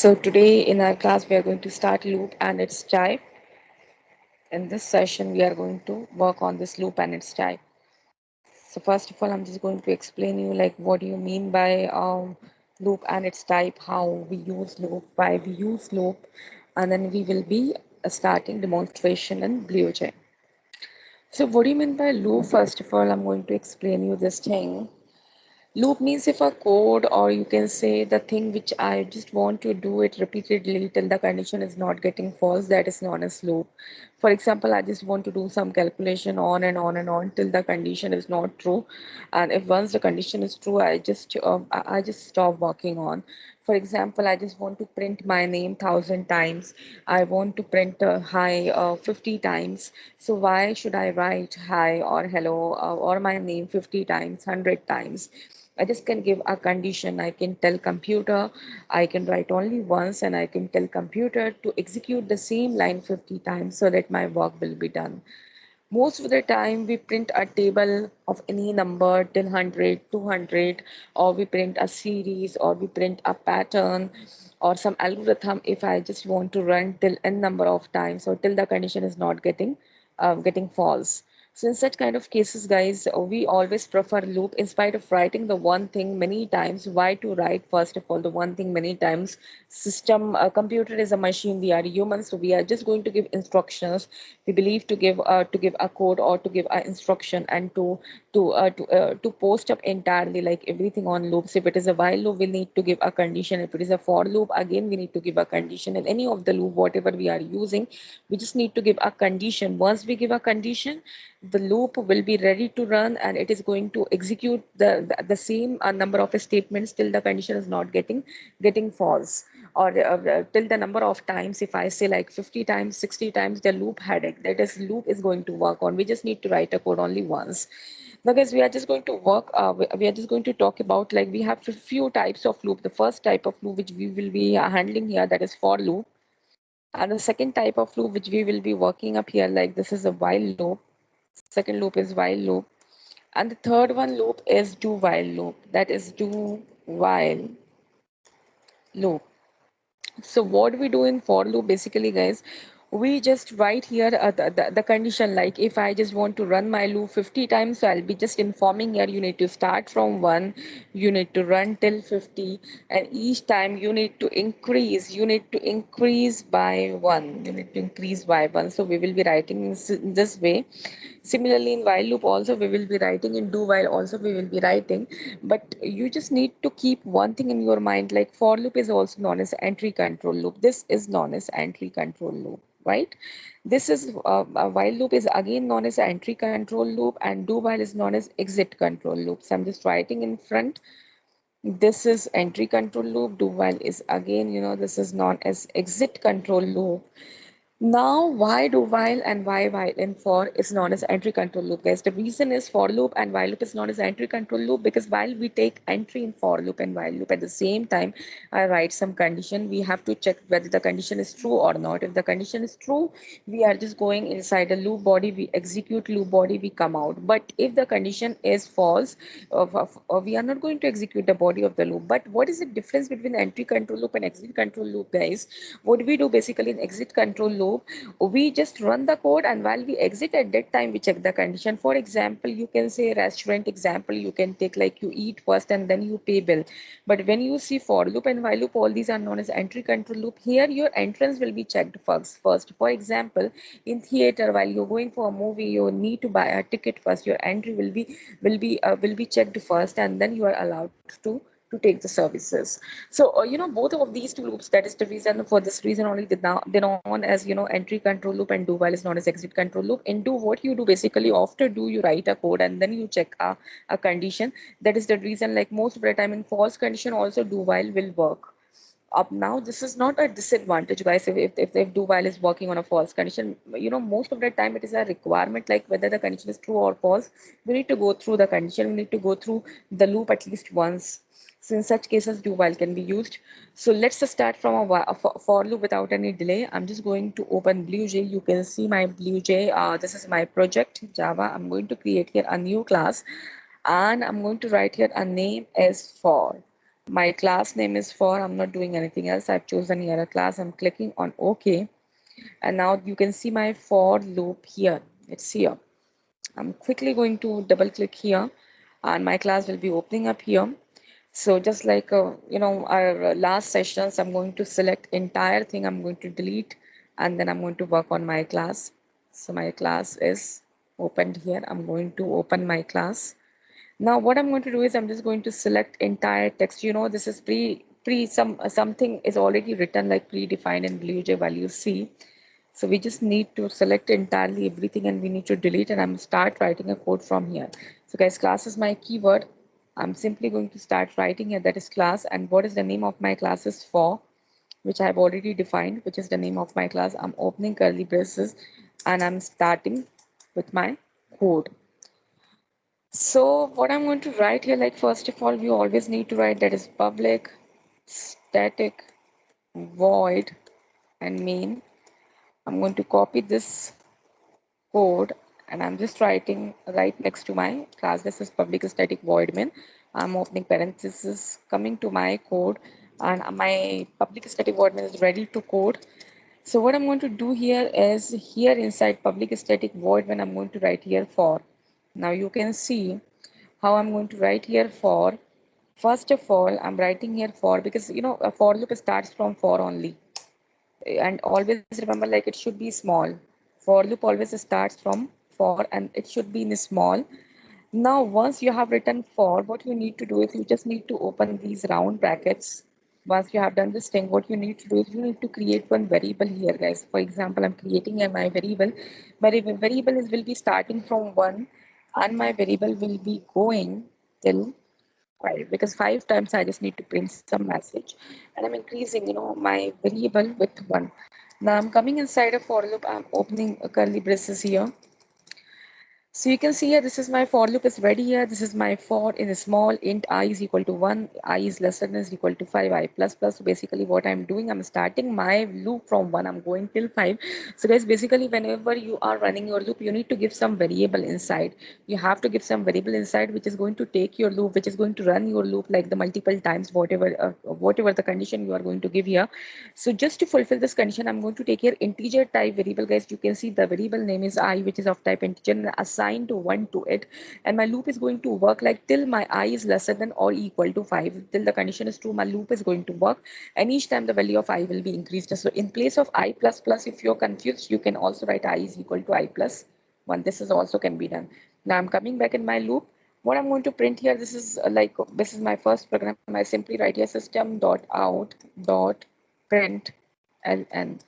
So today in our class we are going to start loop and its type. In this session we are going to work on this loop and its type. So first of all I'm just going to explain you like what do you mean by loop and its type, how we use loop, why we use loop, and then we will be starting demonstration in BlueJ. So what do you mean by loop? First of all I'm going to explain you this thing. Loop means if a code, or you can say the thing which I just want to do it repeatedly till the condition is not getting false, that is known as loop. For example, I just want to do some calculation on and on and on till the condition is not true. And if once the condition is true, I just stop working on. For example, I just want to print my name 1,000 times. I want to print hi 50 times. So why should I write hi or hello or my name 50 times, 100 times? I just can give a condition. I can tell computer, I can write only once and I can tell computer to execute the same line 50 times so that my work will be done. Most of the time we print a table of any number till 100, 200, or we print a series or we print a pattern or some algorithm if I just want to run till n number of times or till the condition is not getting false. So in such kind of cases, guys, we always prefer loop in spite of writing the one thing many times. Why to write first of all the one thing many times? Computer is a machine. We are humans, so we are just going to give instructions. We believe to give a code or to give an instruction and to post up entirely like everything on loops. If it is a while loop, we need to give a condition. If it is a for loop, again we need to give a condition. In any of the loop, whatever we are using, we just need to give a condition. Once we give a condition, the loop will be ready to run and it is going to execute the same number of statements till the condition is not getting false, or till the number of times. If I say like 50 times, 60 times, the loop headache, that is loop is going to work on. We just need to write a code only once. Now guys, we are just going to we are just going to talk about like we have a few types of loop. The first type of loop which we will be handling here, that is for loop. And the second type of loop which we will be working up here, like this is a while loop. Second loop is while loop. And the third one loop is do while loop. That is do while loop. So what we do in for loop basically, guys, we just write here the condition. Like if I just want to run my loop 50 times, so I'll be just informing here you need to start from 1, you need to run till 50, and each time you need to increase by 1, you need to increase by 1. So we will be writing in this way. Similarly, in while loop also we will be writing, in do while also we will be writing. But you just need to keep one thing in your mind, like for loop is also known as entry control loop. This is known as entry control loop, right? This is while loop is again known as entry control loop, and do while is known as exit control loop. So I'm just writing in front. This is entry control loop. Do while is again, this is known as exit control loop. Now, why do while and why while and for is known as entry control loop, guys? The reason is for loop and while loop is known as entry control loop because while we take entry in for loop and while loop at the same time, I write some condition. We have to check whether the condition is true or not. If the condition is true, we are just going inside a loop body, we execute loop body, we come out. But if the condition is false, we are not going to execute the body of the loop. But what is the difference between entry control loop and exit control loop, guys? What we do basically in exit control loop, we just run the code, and while we exit at that time we check the condition. For example, you can say restaurant example, you can take like you eat first and then you pay bill. But when you see for loop and while loop, all these are known as entry control loop. Here your entrance will be checked first. For example, in theater, while you're going for a movie, you need to buy a ticket first. Your entry will be checked first, and then you are allowed to take the services. So both of these two loops, that is the reason, for this reason only they're known as entry control loop, and do while is known as exit control loop. In do, what you do basically, after do you write a code and then you check a condition. That is the reason, like most of the time in false condition also do while will work. Up now, this is not a disadvantage, guys. If do while is working on a false condition, most of the time it is a requirement, like whether the condition is true or false, we need to go through the condition, we need to go through the loop at least once. So in such cases do while can be used. So let's just start from for loop without any delay. I'm just going to open BlueJ. You can see my BlueJ. This is my project Java. I'm going to create here a new class, and I'm going to write here a name as for. My class name is for, I'm not doing anything else. I've chosen here a class. I'm clicking on OK. And now you can see my for loop here. It's here. I'm quickly going to double click here and my class will be opening up here. So just like our last sessions, I'm going to select entire thing. I'm going to delete and then I'm going to work on my class. So my class is opened here. I'm going to open my class. Now what I'm going to do is I'm just going to select entire text. This is something is already written like predefined in BlueJ value C. So we just need to select entirely everything and we need to delete and I'm start writing a code from here. So guys, class is my keyword. I'm simply going to start writing here, that is class, and what is the name of my class is for, which I have already defined, which is the name of my class. I'm opening curly braces and I'm starting with my code. So what I'm going to write here, like first of all, we always need to write that is public static void and main. I'm going to copy this code and I'm just writing right next to my class. This is public static void main. I'm opening parenthesis, coming to my code, and my public static void main is ready to code. So what I'm going to do here is here inside public static void when I'm going to write here for. Now you can see how I'm going to write here for. First of all, I'm writing here for because a for loop starts from for only, and always remember like it should be small. For loop always starts from for and it should be in small. Now once you have written for, what you need to do is you just need to open these round brackets. Once you have done this thing, what you need to do is you need to create one variable here, guys. For example, I'm creating a my variable. My variable is will be starting from 1 and my variable will be going till 5, because 5 times I just need to print some message and I'm increasing my variable with 1. Now I'm coming inside a for loop. I'm opening a curly braces here. So you can see here, this is my for loop is ready here. This is my for in a small int I is equal to 1, I is lesser than is equal to 5, I plus plus. So basically what I'm doing, I'm starting my loop from 1, I'm going till 5. So guys, basically whenever you are running your loop, you need to give some variable inside. You have to give some variable inside which is going to take your loop, which is going to run your loop like the multiple times, whatever the condition you are going to give here. So just to fulfill this condition, I'm going to take here integer type variable, guys. You can see the variable name is I, which is of type integer, and assigned 1 to it. And my loop is going to work like till my I is lesser than or equal to 5. Till the condition is true, my loop is going to work. And each time the value of I will be increased. So in place of I plus plus, if you're confused, you can also write I is equal to I plus 1. This is also can be done. Now I'm coming back in my loop. What I'm going to print here, this is this is my first program. I simply write here system.out.println,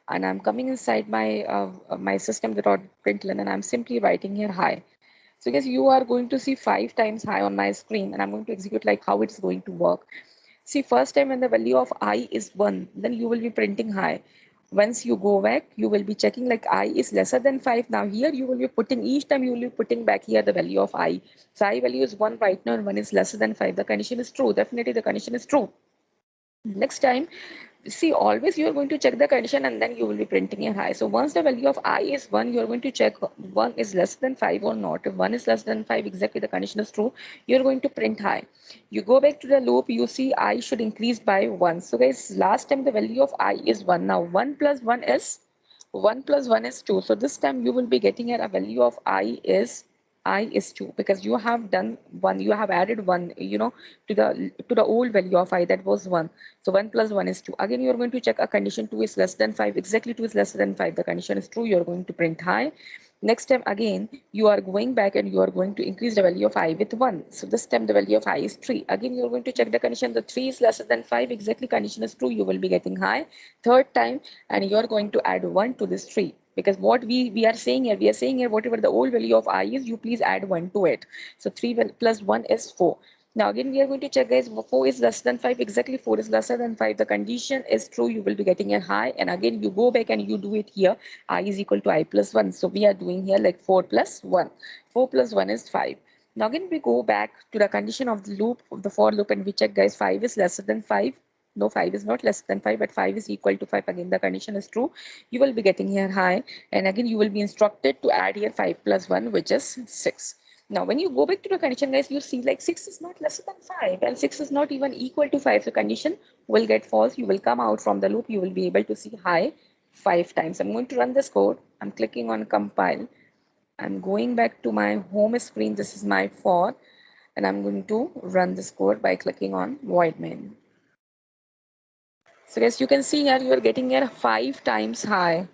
and I'm coming inside my system.println and I'm simply writing here hi. So guys, you are going to see 5 times hi on my screen and I'm going to execute like how it's going to work. See, first time when the value of I is 1, then you will be printing hi. Once you go back, you will be checking like I is lesser than 5. Now here you will be putting, each time you will be putting back here the value of I. So I value is 1 right now and 1 is lesser than 5. The condition is true. Definitely the condition is true. Next time, see, always you are going to check the condition and then you will be printing a high. So once the value of I is 1, you are going to check 1 is less than 5 or not. If 1 is less than 5, exactly the condition is true, you are going to print high. You go back to the loop, you see I should increase by 1. So guys, last time the value of I is 1. Now 1 plus 1 is 2. So this time you will be getting a value of I is 2 because you have done 1, you have added 1, to the old value of I, that was 1. So 1 plus 1 is 2. Again, you are going to check a condition 2 is less than 5. Exactly 2 is less than 5. The condition is true. You are going to print high. Next time again, you are going back and you are going to increase the value of I with 1. So this time the value of I is 3. Again, you are going to check the condition. The 3 is lesser than 5. Exactly condition is true. You will be getting high. Third time, and you are going to add 1 to this 3. Because what we are saying here, whatever the old value of I is, you please add 1 to it. So 3 plus 1 is 4. Now again, we are going to check, guys, 4 is less than 5. Exactly 4 is lesser than 5. The condition is true. You will be getting a high. And again, you go back and you do it here. I is equal to I plus 1. So we are doing here like 4 plus 1. 4 plus 1 is 5. Now again, we go back to the condition of the loop, of the for loop, and we check, guys, 5 is lesser than 5. No, 5 is not less than 5, but 5 is equal to 5. Again, the condition is true. You will be getting here high. And again, you will be instructed to add here 5 plus 1, which is 6. Now, when you go back to the condition, guys, you see like 6 is not lesser than 5 and 6 is not even equal to 5. So condition will get false. You will come out from the loop. You will be able to see high 5 times. I'm going to run this code. I'm clicking on compile. I'm going back to my home screen. This is my for, and I'm going to run this code by clicking on void main. So guys, you can see here you are getting here 5 times high.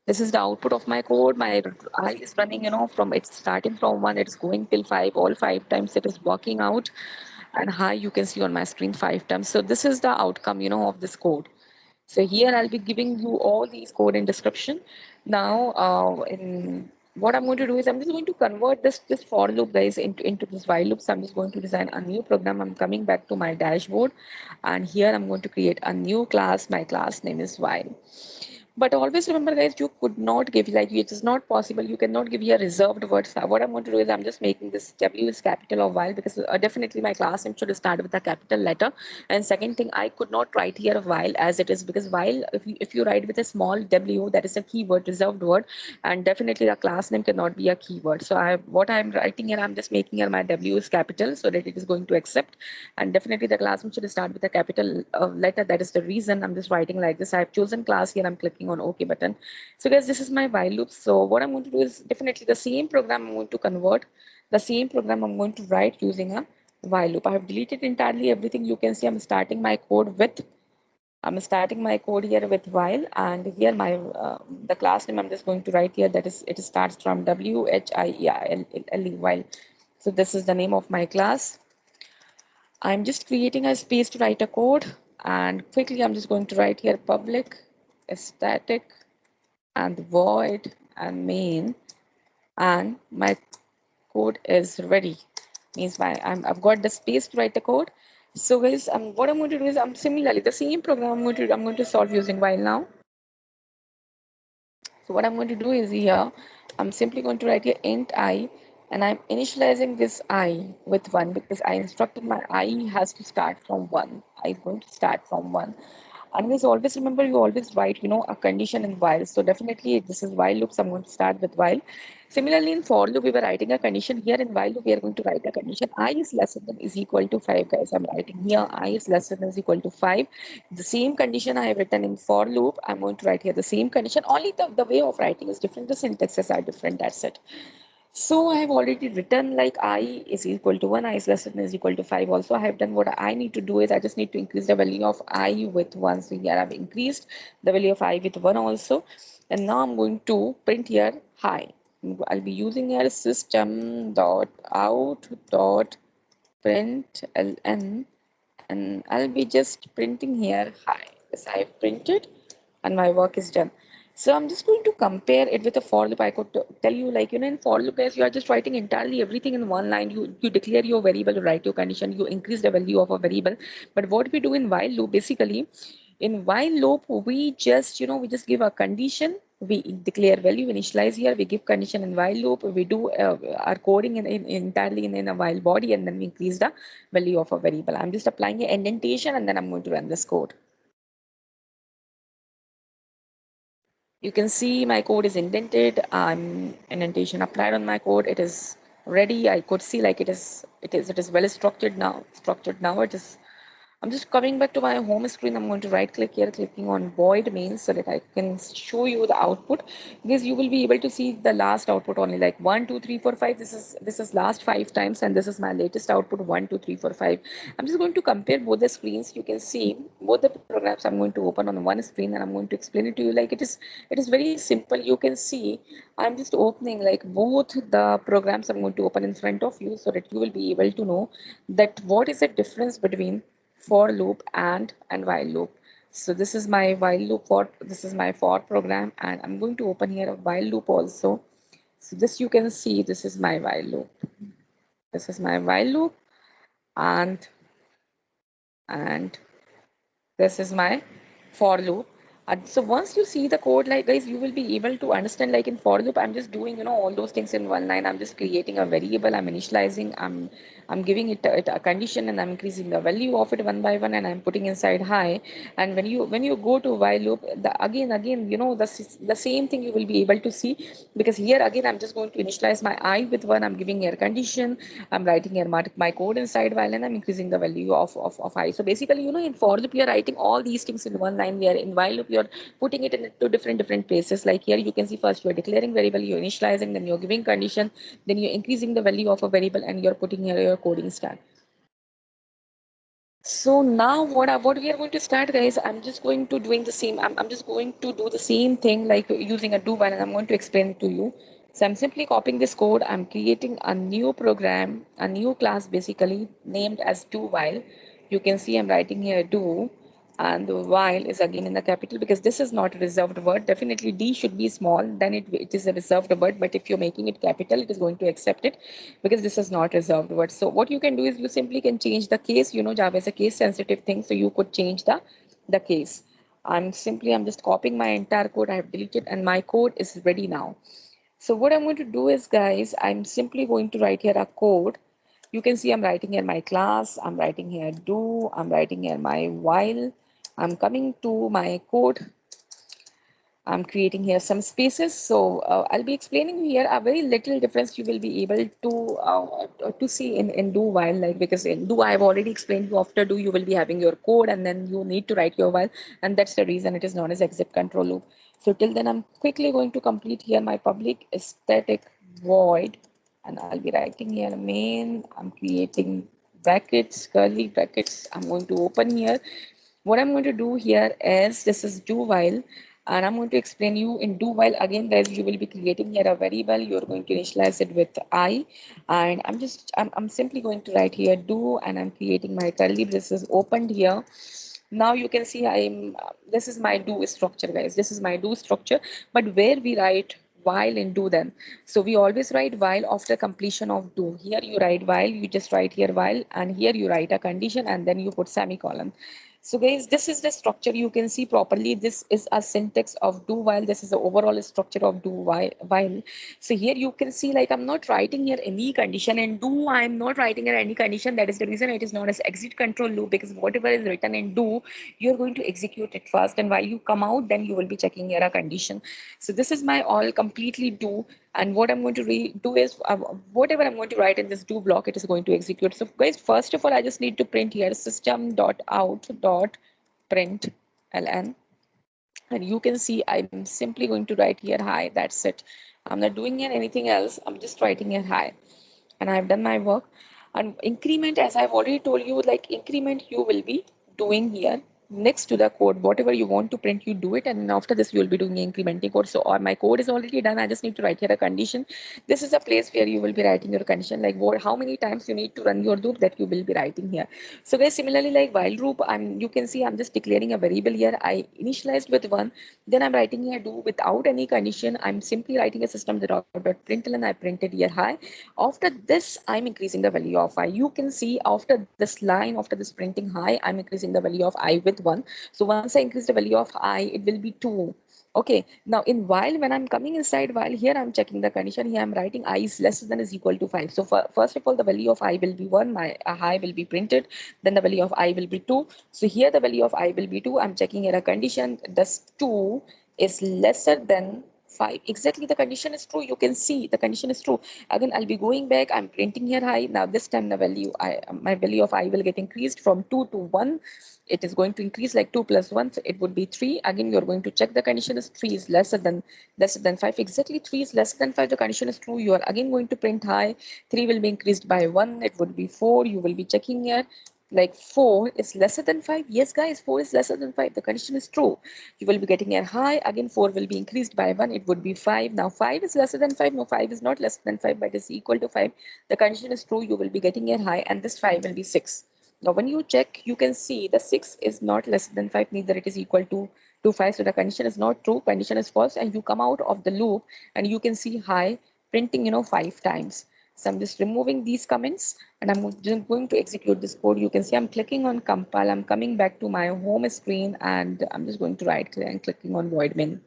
This is the output of my code. My I is running, from it's starting from 1, it's going till 5, all 5 times it is working out. And high you can see on my screen 5 times. So this is the outcome, of this code. So here I'll be giving you all these code in description. Now, in what I'm going to do is I'm just going to convert this for loop, guys, into this while loop. So I'm just going to design a new program. I'm coming back to my dashboard, and here I'm going to create a new class. My class name is while. But always remember, guys, you could not give, like, it is not possible. You cannot give here reserved words. What I'm going to do is I'm just making this W is capital of while, because definitely my class name should start with a capital letter. And second thing, I could not write here while as it is, because while, if you write with a small W, that is a keyword, reserved word, and definitely the class name cannot be a keyword. So what I'm writing here, I'm just making here my W is capital so that it is going to accept. And definitely the class name should start with a capital letter. That is the reason I'm just writing like this. I've chosen class here. I'm clicking on OK button. So guys, this is my while loop. So what I'm going to do is definitely the same program I'm going to convert. The same program I'm going to write using a while loop. I have deleted entirely everything. You can see I'm starting my code here with while, and here my the class name I'm just going to write here, that is it starts from WHIEL while. So this is the name of my class. I'm just creating a space to write a code, and quickly I'm just going to write here public static and void and main, and my code is ready. Means I've got the space to write the code. So guys, what I'm going to do is I'm similarly the same program I'm going to solve using while now. So what I'm going to do is here, I'm simply going to write here int I, and I'm initializing this I with 1, because I instructed my I has to start from 1. I is going to start from 1. And guys, always remember, you always write, a condition in while. So definitely this is while loops. I'm going to start with while. Similarly, in for loop, we were writing a condition. Here in while loop, we are going to write a condition. I is lesser than is equal to 5, guys. I'm writing here I is lesser than is equal to 5. The same condition I have written in for loop, I'm going to write here the same condition. Only the way of writing is different. The syntaxes are different. That's it. So I have already written like I is equal to 1, I is less than is equal to 5. Also, I have done what I need to do is I just need to increase the value of I with 1. So here I've increased the value of I with 1 also. And now I'm going to print here hi. I'll be using here system dot out dot print ln, and I'll be just printing here hi. Yes, I have printed and my work is done. So I'm just going to compare it with a for loop. I could tell you, like, in for loop, guys, you are just writing entirely everything in one line. You declare your variable, you write your condition, you increase the value of a variable. But what we do in while loop, basically, in while loop, we just, we just give a condition, we declare value, initialize here, we give condition in while loop, we do our coding entirely in a while body, and then we increase the value of a variable. I'm just applying an indentation, and then I'm going to run this code. You can see my code is indented. Indentation applied on my code. It is ready. I could see like it is well structured now. It is. I'm just coming back to my home screen. I'm going to right click here, clicking on void main so that I can show you the output, because you will be able to see the last output only, like 1, 2, 3, 4, 5. This is last 5 times, and this is my latest output 1, 2, 3, 4, 5. I'm just going to compare both the screens. You can see both the programs I'm going to open on one screen, and I'm going to explain it to you. Like it is very simple. You can see I'm just opening like both the programs I'm going to open in front of you, so that you will be able to know that what is the difference between for loop and while loop. So this is my while loop, for this is my for program, and I'm going to open here a while loop also. So this, you can see, this is my while loop. This is my while loop, and and this is my for loop. And so once you see the code, like, guys, you will be able to understand, like, in for loop, I'm just doing, all those things in one line. I'm just creating a variable, I'm initializing, I'm I'm giving it a condition and I'm increasing the value of it one by one, and I'm putting inside high. And when you go to while loop, again, the same thing you will be able to see, because here again I'm just going to initialize my I with one. I'm giving here condition. I'm writing here my code inside while, and I'm increasing the value of I. So basically, in for loop, you're writing all these things in one line. Here in while loop, you're putting it into different places. Like here, you can see first you're declaring variable, you're initializing, then you're giving condition, then you're increasing the value of a variable, and you're putting here your coding stack. So now what we are going to start, guys, I'm just going to doing the same. I'm just going to do the same thing like using a do while, and I'm going to explain it to you. So I'm simply copying this code. I'm creating a new program, a new class basically named as do while. You can see I'm writing here do, and the while is again in the capital because this is not a reserved word. Definitely D should be small, then it is a reserved word. But if you're making it capital, it is going to accept it because this is not reserved word. So what you can do is you simply can change the case. Java is a case sensitive thing, so you could change the case. I'm just copying my entire code. I have deleted and my code is ready now. So what I'm going to do is, guys, I'm simply going to write here a code. You can see I'm writing here my class, I'm writing here do, I'm writing here my while. I'm coming to my code. I'm creating here some spaces. So I'll be explaining here a very little difference you will be able to see in do while, like, because in do I've already explained you, after do you will be having your code and then you need to write your while, and that's the reason it is known as exit control loop. So till then I'm quickly going to complete here my public static void, and I'll be writing here main. I'm creating brackets, curly brackets. I'm going to open here. What I'm going to do here is, this is do while, and I'm going to explain you in do while. Again, guys, you will be creating here a variable. You're going to initialize it with I, and I'm simply going to write here do, and I'm creating my curly braces opened here. Now you can see this is my do structure, guys. This is my do structure, but where we write while in do then. So we always write while after completion of do. Here you write while, you just write here while, and here you write a condition and then you put semicolon. So guys, this is the structure. You can see properly. This is a syntax of do while. This is the overall structure of do while. So here you can see, like, I'm not writing here any condition, and do I'm not writing here any condition. That is the reason it is known as exit control loop, because whatever is written in do, you're going to execute it first, and while you come out, then you will be checking here a condition. So this is my all completely do, and what I'm going to do is whatever I'm going to write in this do block, it is going to execute. So guys, first of all, I just need to print here system.out.println, and you can see I'm simply going to write here hi. That's it. I'm not doing here anything else. I'm just writing here hi, and I've done my work. And increment, as I've already told you, like increment you will be doing here next to the code. Whatever you want to print, you do it, and after this you will be doing incrementing code. So or my code is already done. I just need to write here a condition. This is a place where you will be writing your condition, like how many times you need to run your loop, that you will be writing here. So guys, similarly, like while loop, you can see I'm just declaring a variable here. I initialized with one, then I'm writing here do without any condition. I'm simply writing a system.out.println. I printed here hi. After this, I'm increasing the value of I. You can see after this line, after this printing high, I'm increasing the value of I with 1. So once I increase the value of I, it will be 2. Okay, now in while, when I'm coming inside while, here I'm checking the condition. Here I'm writing I is less than is equal to 5. So first of all, the value of I will be 1, my I will be printed, then the value of I will be 2. So here the value of I will be 2. I'm checking here a condition. This 2 is lesser than 5. Exactly, the condition is true. You can see the condition is true. Again, I'll be going back. I'm printing here high. Now this time the value my value of I will get increased from 2 to 1. It is going to increase like 2 plus 1, so it would be 3. Again, you're going to check the condition is 3 is lesser than 5. Exactly, 3 is lesser than 5. The condition is true. You are again going to print high. 3 will be increased by 1. It would be 4. You will be checking here, like 4 is lesser than 5. Yes, guys, 4 is lesser than 5. The condition is true. You will be getting a high. Again, 4 will be increased by 1. It would be 5. Now 5 is lesser than 5. No, 5 is not less than 5, but is equal to 5. The condition is true. You will be getting a high, and this 5 will be 6. Now when you check, you can see the 6 is not less than 5, neither it is equal to 5. So the condition is not true. Condition is false, and you come out of the loop, and you can see high printing 5 times. So I'm just removing these comments, and I'm just going to execute this code. You can see I'm clicking on compile. I'm coming back to my home screen, and I'm just going to right click and clicking on void min.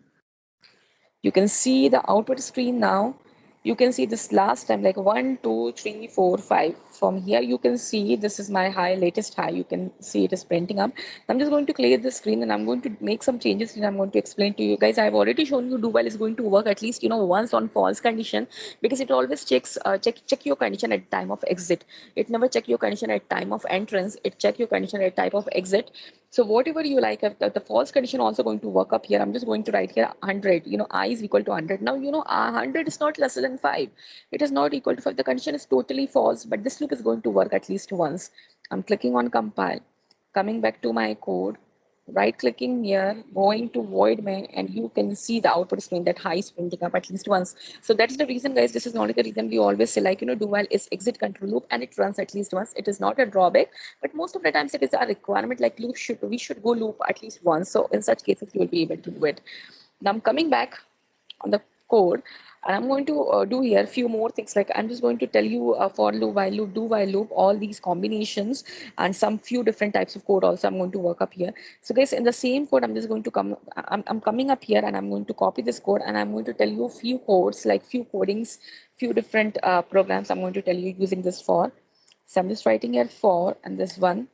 You can see the output screen now. you can see this last time like 1 2 3 4 5. From here you can see this is my high, latest high. You can see it is printing up. I'm just going to clear the screen and I'm going to make some changes and I'm going to explain to you guys. I've already shown you do while is going to work at least once on false condition, because it always checks check your condition at time of exit. It never check your condition at time of entrance. It check your condition at type of exit. So whatever you like, the false condition also going to work up here. I'm just going to write here 100. I is equal to 100. Now 100 is not lesser than 5. It is not equal to 5. The condition is totally false, but this loop is going to work at least once. I'm clicking on compile, coming back to my code, right clicking here, going to void main, and you can see the output screen that high is printing up at least once. So that is the reason, guys. This is only the reason we always say like do while is exit control loop and it runs at least once. It is not a drawback, but most of the times it is a requirement. Like we should go loop at least once. So in such cases you will be able to do it. Now I'm coming back on the code, and I'm going to do here a few more things. Like I'm just going to tell you for loop, while loop, do while loop, all these combinations, and some few different types of code also I'm going to work up here. So guys, in the same code I'm just going to I'm coming up here and I'm going to copy this code and I'm going to tell you a few codes, like few codings, few different programs I'm going to tell you using this for. So I'm just writing here for, and this one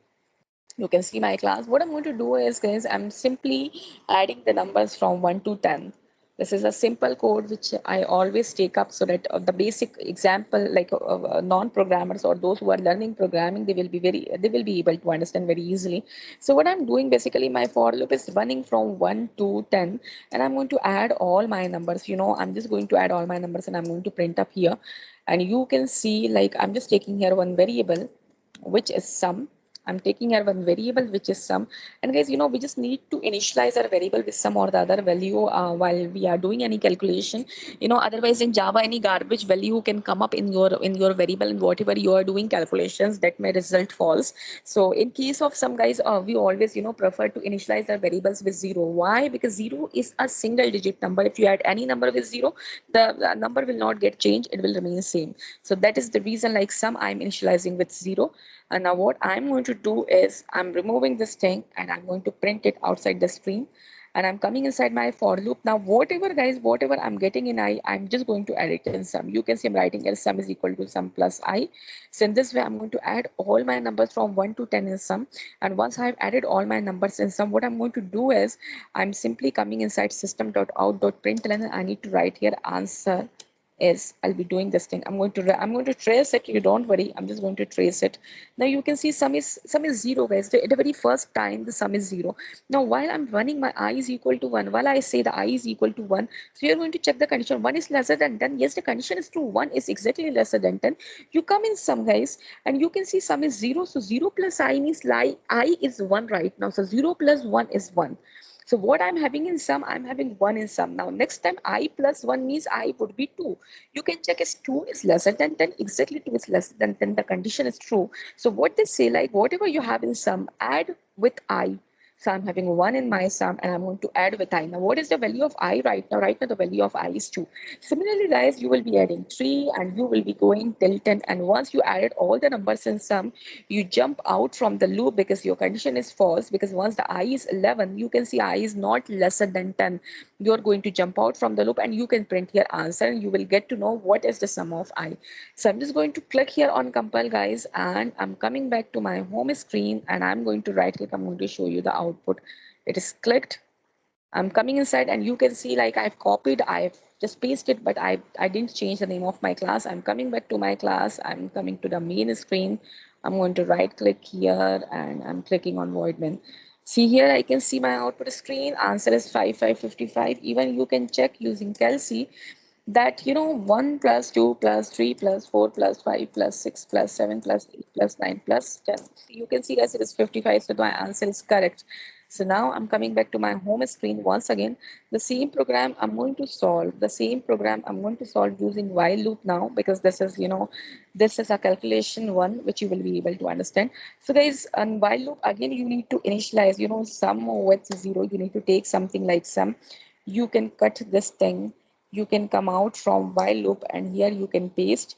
you can see my class. What I'm going to do is, guys, I'm simply adding the numbers from 1 to 10. This is a simple code which I always take up, so that the basic example, like non-programmers or those who are learning programming, they will be able to understand very easily. So what I'm doing basically, my for loop is running from 1 to 10, and I'm going to add all my numbers. I'm just going to add all my numbers and I'm going to print up here, and you can see like I'm just taking here one variable which is sum. I'm taking here one variable which is sum. And guys, we just need to initialize our variable with some or the other value while we are doing any calculation. Otherwise in Java, any garbage value can come up in your variable, and whatever you are doing calculations, that may result false. So in case of some guys, we always prefer to initialize our variables with 0. Why? Because 0 is a single digit number. If you add any number with 0, the number will not get changed, it will remain same. So that is the reason, like sum, I'm initializing with 0. And now what I'm going to do is I'm removing this thing and I'm going to print it outside the screen. And I'm coming inside my for loop. Now, whatever guys, whatever I'm getting in I'm just going to add it in sum. You can see I'm writing here sum is equal to sum plus I. So in this way, I'm going to add all my numbers from 1 to 10 in sum. And once I've added all my numbers in sum, what I'm going to do is I'm simply coming inside system.out.println, and I need to write here answer is, I'll be doing this thing. I'm going to trace it. You don't worry. I'm just going to trace it. Now you can see sum is 0, guys. The very first time the sum is 0. Now while I'm running, my I is equal to 1. While I say the I is equal to 1, so you're going to check the condition. 1 is lesser than 10. Yes, the condition is true. 1 is exactly lesser than 10. You come in sum, guys, and you can see sum is 0. So 0 plus I means I is 1 right now. So 0 plus 1 is 1. So what I'm having in sum, I'm having 1 in sum. Now next time I plus 1 means I would be 2. You can check if 2 is lesser than 10. Exactly 2 is less than 10. The condition is true. So what they say, like whatever you have in sum, add with I. So I'm having 1 in my sum and I'm going to add with I. Now what is the value of I right now? Right now the value of I is 2. Similarly, guys, you will be adding 3 and you will be going till 10. And once you added all the numbers in sum, you jump out from the loop because your condition is false. Because once the I is 11, you can see I is not lesser than 10. You're going to jump out from the loop and you can print your answer and you will get to know what is the sum of I. So I'm just going to click here on compile, guys, and I'm coming back to my home screen and I'm going to right click. I'm going to show you the output. It is clicked. I'm coming inside and you can see like I've copied, I've just pasted, but I didn't change the name of my class. I'm coming back to my class. I'm coming to the main screen. I'm going to right click here and I'm clicking on void main. See here, I can see my output screen. Answer is 5555. Even you can check using Kelsey that 1 plus 2 plus 3 plus 4 plus 5 plus 6 plus 7 plus 8 plus 9 plus 10. You can see, guys, it is 55, so my answer is correct. So now I'm coming back to my home screen once again. The same program I'm going to solve, using while loop now, because this is a calculation one which you will be able to understand. So guys, on while loop again, you need to initialize, sum with 0. You need to take something like sum. You can cut this thing. You can come out from while loop and here you can paste.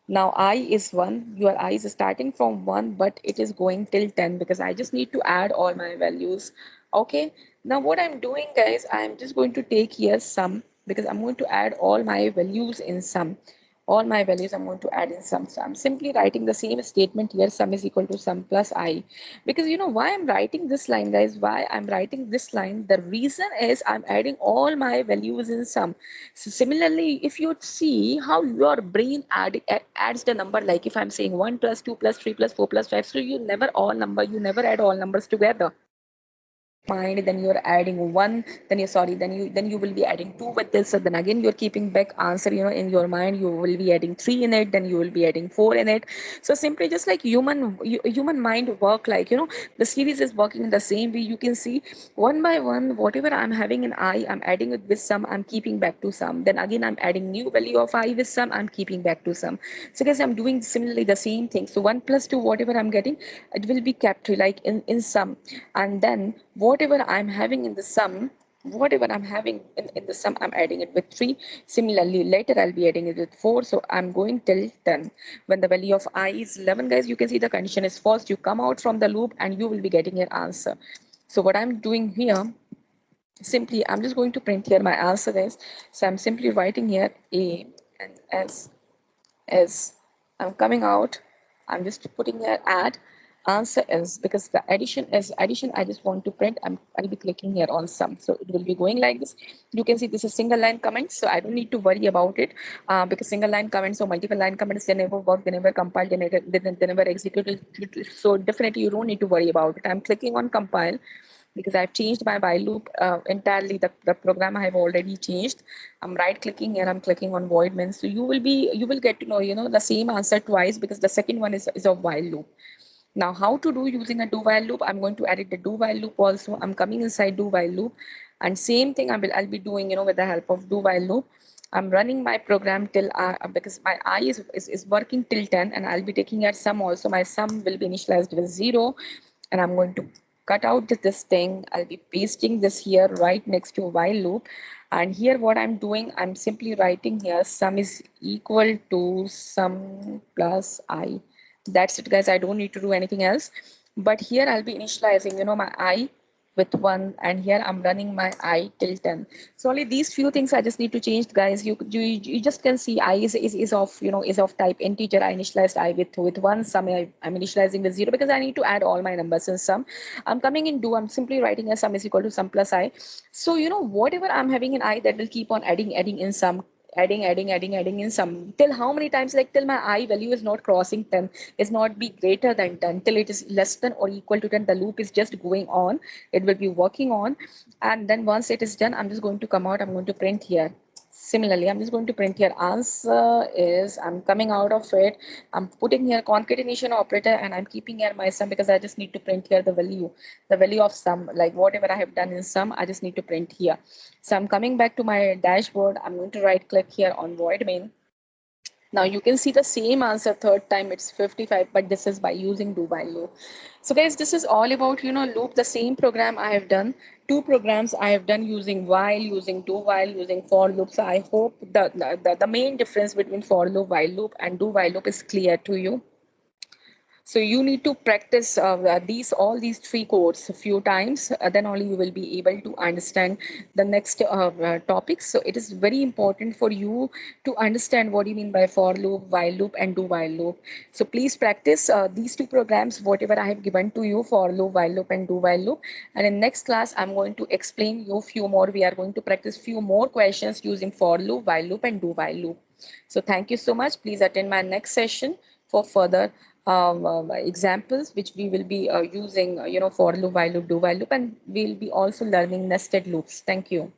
Now I is 1. Your I is starting from 1, but it is going till 10 because I just need to add all my values. Okay. Now what I'm doing, guys, I'm just going to take here sum. because I'm going to add all my values in sum. All my values I'm going to add in sum. So I'm simply writing the same statement here, sum is equal to sum plus I. Because you know why I'm writing this line, guys, why I'm writing this line? The reason is I'm adding all my values in sum. So similarly, if you see how your brain adds the number, like if I'm saying 1 plus 2 plus 3 plus 4 plus 5, so you never add all numbers together. Mind, then you're adding one, then you sorry then you will be adding two with this, so then again you're keeping back answer, in your mind you will be adding three in it, then you will be adding four in it. So simply just like human mind work, like the series is working in the same way. You can see one by one, whatever I'm having in I, I'm adding it with some, I'm keeping back to some, then again I'm adding new value of I with some, I'm keeping back to some. So guys, I'm doing similarly the same thing. So 1 plus 2, whatever I'm getting, it will be kept like in sum, and then whatever I'm having in the sum, whatever I'm having in the sum, I'm adding it with 3. Similarly, later I'll be adding it with 4. So I'm going till 10. When the value of I is 11, guys, you can see the condition is false. You come out from the loop and you will be getting your answer. So what I'm doing here, simply I'm just going to print here my answer, guys. So I'm simply writing here A and S. I'm coming out, I'm just putting here add, answer is, because the addition is addition, I just want to print, I'll be clicking here on sum, so it will be going like this. You can see this is single line comment, so I don't need to worry about it, because single line comments or multiple line comments, they never work, they never compile, they never execute. So definitely you don't need to worry about it. I'm clicking on compile because I've changed my while loop entirely. The program I have already changed. I'm right clicking here, I'm clicking on void main. So you will get to know, the same answer twice, because the second one is a while loop. Now, how to do using a do while loop? I'm going to edit the do while loop also. I'm coming inside do while loop, and same thing I'll be doing, with the help of do while loop. I'm running my program till because my I is working till 10, and I'll be taking at sum also. My sum will be initialized with 0, and I'm going to cut out this thing. I'll be pasting this here right next to while loop. And here what I'm doing, I'm simply writing here sum is equal to sum plus I. That's it, guys. I don't need to do anything else. But here I'll be initializing, my I with 1, and here I'm running my I till 10. So only these few things I just need to change, guys. You just can see I is of, is of type integer. I initialized I with 1, sum I'm initializing with 0, because I need to add all my numbers in sum. I'm coming in do, I'm simply writing a sum is equal to sum plus I. So whatever I'm having in I, that will keep on adding in sum, adding in sum, till how many times, like till my I value is not crossing 10, is not be greater than 10, till it is less than or equal to 10. The loop is just going on, it will be working on, and then once it is done, I'm just going to come out, I'm going to print here. Similarly, I'm just going to print here answer is, I'm coming out of it, I'm putting here concatenation operator, and I'm keeping here my sum, because I just need to print here the value of sum, like whatever I have done in sum, I just need to print here. So I'm coming back to my dashboard, I'm going to right click here on void main. Now you can see the same answer third time, it's 55, but this is by using do while loop. So guys, this is all about, loop, the same program I have done. Two programs I have done using while, using do while, using for loop. So I hope the main difference between for loop, while loop and do while loop is clear to you. So you need to practice all these three codes a few times, then only you will be able to understand the next topics. So it is very important for you to understand what you mean by for loop, while loop, and do while loop. So please practice these two programs, whatever I have given to you, for loop, while loop, and do while loop. And in next class, I'm going to explain you few more. We are going to practice few more questions using for loop, while loop, and do while loop. So thank you so much. Please attend my next session for further examples, which we will be using, for loop, while loop, do while loop, and we'll be also learning nested loops. Thank you.